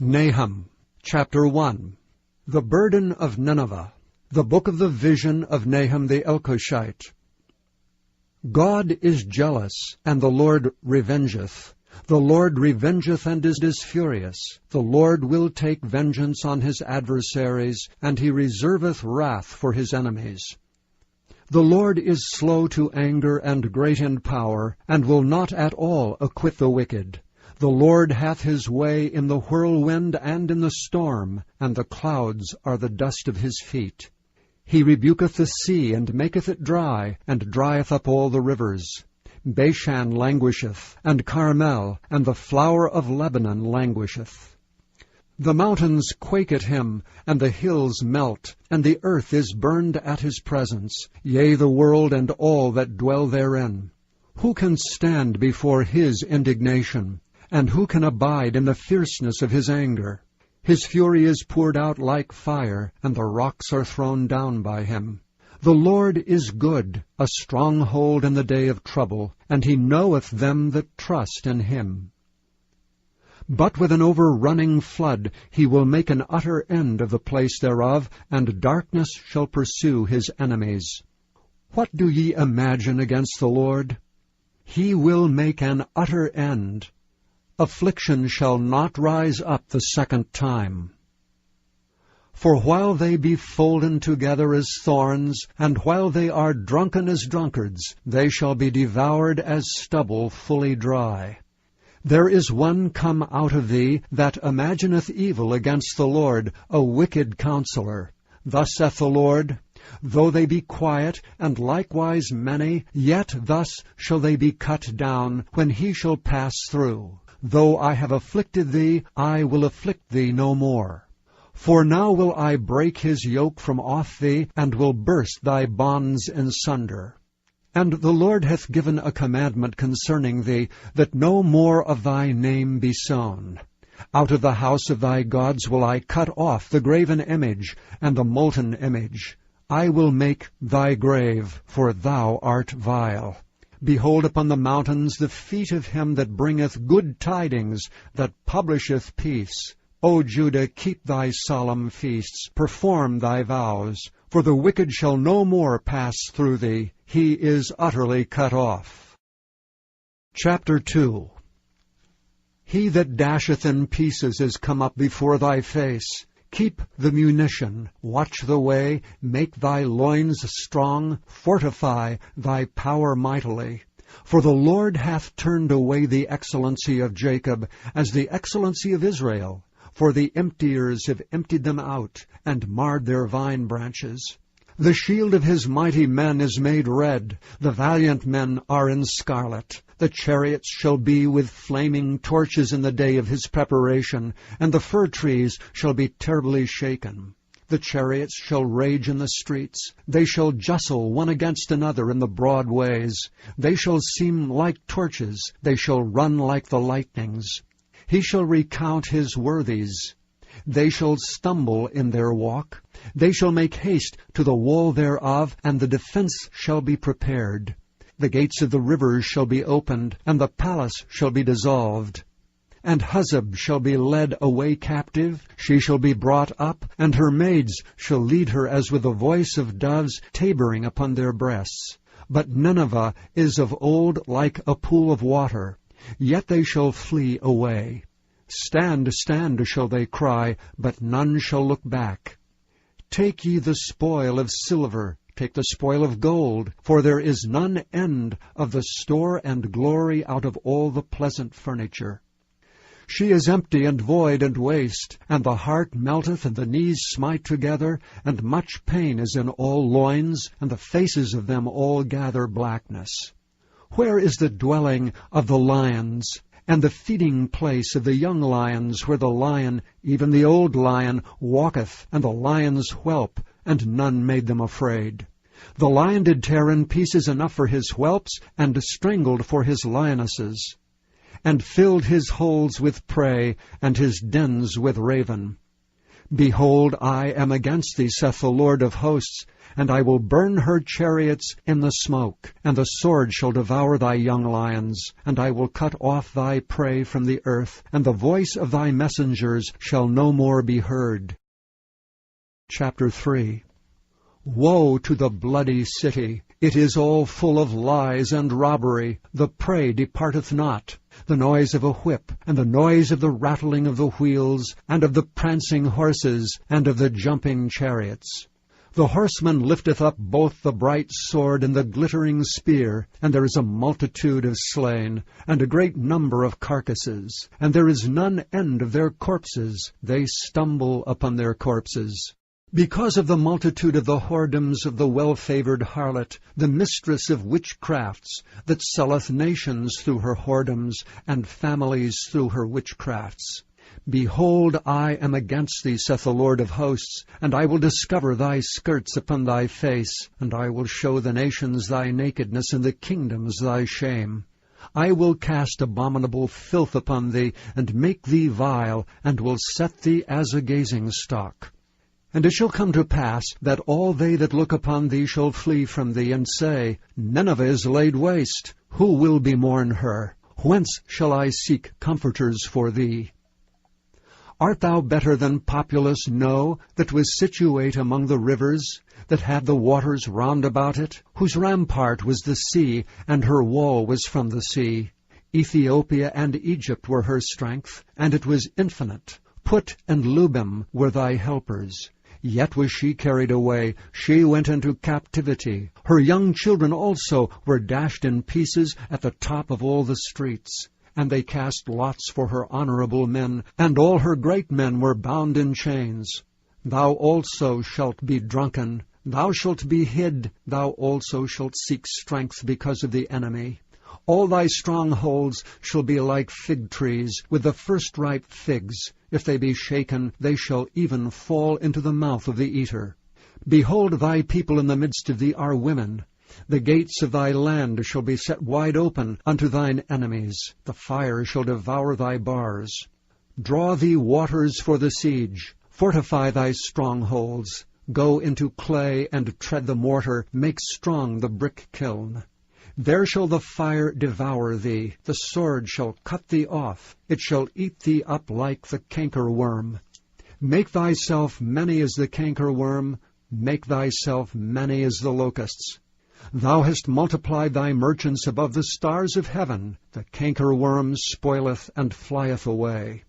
Nahum, chapter 1. The burden of Nineveh. The book of the vision of Nahum the Elkoshite. God is jealous, and the Lord revengeth. The Lord revengeth and is furious. The Lord will take vengeance on his adversaries, and he reserveth wrath for his enemies. The Lord is slow to anger and great in power, and will not at all acquit the wicked. The Lord hath his way in the whirlwind and in the storm, and the clouds are the dust of his feet. He rebuketh the sea, and maketh it dry, and drieth up all the rivers. Bashan languisheth, and Carmel, and the flower of Lebanon languisheth. The mountains quake at him, and the hills melt, and the earth is burned at his presence, yea, the world and all that dwell therein. Who can stand before his indignation? And who can abide in the fierceness of his anger? His fury is poured out like fire, and the rocks are thrown down by him. The Lord is good, a stronghold in the day of trouble, and he knoweth them that trust in him. But with an overrunning flood he will make an utter end of the place thereof, and darkness shall pursue his enemies. What do ye imagine against the Lord? He will make an utter end. Affliction shall not rise up the second time. For while they be folden together as thorns, and while they are drunken as drunkards, they shall be devoured as stubble fully dry. There is one come out of thee that imagineth evil against the Lord, a wicked counselor. Thus saith the Lord, though they be quiet, and likewise many, yet thus shall they be cut down, when he shall pass through. Though I have afflicted thee, I will afflict thee no more. For now will I break his yoke from off thee, and will burst thy bonds in sunder. And the Lord hath given a commandment concerning thee, that no more of thy name be sown. Out of the house of thy gods will I cut off the graven image, and the molten image. I will make thy grave, for thou art vile. Behold upon the mountains the feet of him that bringeth good tidings, that publisheth peace. O Judah, keep thy solemn feasts, perform thy vows. For the wicked shall no more pass through thee, he is utterly cut off. Chapter 2. He that dasheth in pieces is come up before thy face. Keep the munition, watch the way, make thy loins strong, fortify thy power mightily. For the Lord hath turned away the excellency of Jacob, as the excellency of Israel. For the emptiers have emptied them out, and marred their vine branches. The shield of his mighty men is made red, the valiant men are in scarlet. The chariots shall be with flaming torches in the day of his preparation, and the fir trees shall be terribly shaken. The chariots shall rage in the streets. They shall justle one against another in the broad ways. They shall seem like torches. They shall run like the lightnings. He shall recount his worthies. They shall stumble in their walk. They shall make haste to the wall thereof, and the defense shall be prepared. The gates of the rivers shall be opened, and the palace shall be dissolved. And Huzzab shall be led away captive, she shall be brought up, and her maids shall lead her as with the voice of doves tabering upon their breasts. But Nineveh is of old like a pool of water, yet they shall flee away. Stand, stand, shall they cry, but none shall look back. Take ye the spoil of silver, take the spoil of gold, for there is none end of the store and glory out of all the pleasant furniture. She is empty and void and waste, and the heart melteth, and the knees smite together, and much pain is in all loins, and the faces of them all gather blackness. Where is the dwelling of the lions, and the feeding place of the young lions, where the lion, even the old lion, walketh, and the lion's whelp, and none made them afraid? The lion did tear in pieces enough for his whelps, and strangled for his lionesses, and filled his holes with prey, and his dens with raven. Behold, I am against thee, saith the Lord of hosts, and I will burn her chariots in the smoke, and the sword shall devour thy young lions, and I will cut off thy prey from the earth, and the voice of thy messengers shall no more be heard. Chapter 3. Woe to the bloody city! It is all full of lies and robbery. The prey departeth not. The noise of a whip, and the noise of the rattling of the wheels, and of the prancing horses, and of the jumping chariots. The horseman lifteth up both the bright sword and the glittering spear, and there is a multitude of slain, and a great number of carcasses, and there is none end of their corpses. They stumble upon their corpses. Because of the multitude of the whoredoms of the well-favored harlot, the mistress of witchcrafts, that selleth nations through her whoredoms, and families through her witchcrafts. Behold, I am against thee, saith the Lord of hosts, and I will discover thy skirts upon thy face, and I will show the nations thy nakedness, and the kingdoms thy shame. I will cast abominable filth upon thee, and make thee vile, and will set thee as a gazing stock. And it shall come to pass, that all they that look upon thee shall flee from thee, and say, Nineveh is laid waste. Who will bemourn her? Whence shall I seek comforters for thee? Art thou better than Populus, No, that was situate among the rivers, that had the waters round about it, whose rampart was the sea, and her wall was from the sea? Ethiopia and Egypt were her strength, and it was infinite. Put and Lubim were thy helpers. Yet was she carried away, she went into captivity. Her young children also were dashed in pieces at the top of all the streets. And they cast lots for her honorable men, and all her great men were bound in chains. Thou also shalt be drunken, thou shalt be hid, thou also shalt seek strength because of the enemy. All thy strongholds shall be like fig trees, with the first ripe figs. If they be shaken, they shall even fall into the mouth of the eater. Behold, thy people in the midst of thee are women. The gates of thy land shall be set wide open unto thine enemies. The fire shall devour thy bars. Draw thee waters for the siege. Fortify thy strongholds. Go into clay and tread the mortar. Make strong the brick kiln. There shall the fire devour thee. The sword shall cut thee off. It shall eat thee up like the cankerworm. Make thyself many as the cankerworm. Make thyself many as the locusts. Thou hast multiplied thy merchants above the stars of heaven. The cankerworm spoileth and flieth away.